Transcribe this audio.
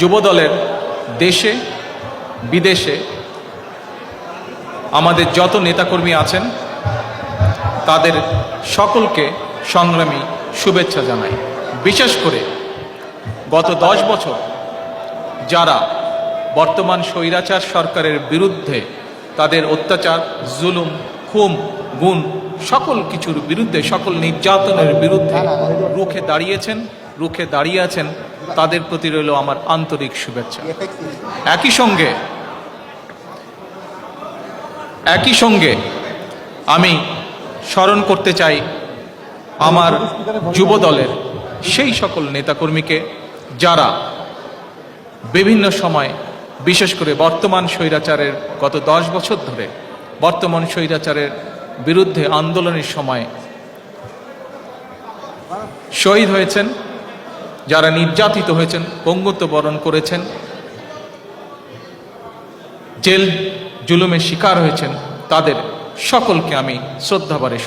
যুবদলের দেশে বিদেশে আমাদের যত নেতাকর্মী আছেন তাদের সকলকে সংগ্রামী শুভেচ্ছা জানাই। বিশেষ করে গত 10 বছর যারা বর্তমান স্বৈরাচার সরকারের বিরুদ্ধে তাদের অত্যাচার, জুলুম, খুন, গুণ সকল কিছুর বিরুদ্ধে, সকল নির্যাতনের বিরুদ্ধে রুখে দাঁড়িয়ে আছেন, তাদের প্রতি রইল আমার আন্তরিক শুভেচ্ছা। একই সঙ্গে আমি স্মরণ করতে চাই আমার যুব দলের সেই সকল নেতাকর্মীকে যারা বিভিন্ন সময়, বিশেষ করে বর্তমান স্বৈরাচারের গত 10 বছর ধরে বর্তমান স্বৈরাচারের বিরুদ্ধে আন্দোলনের সময় শহীদ হয়েছেন, যারা নির্যাতিত হয়েছেন, পঙ্গুত্ব বরণ করেছেন, জেল জুলুমের শিকার হয়েছেন, তাদের সকলকে আমি শ্রদ্ধাভরে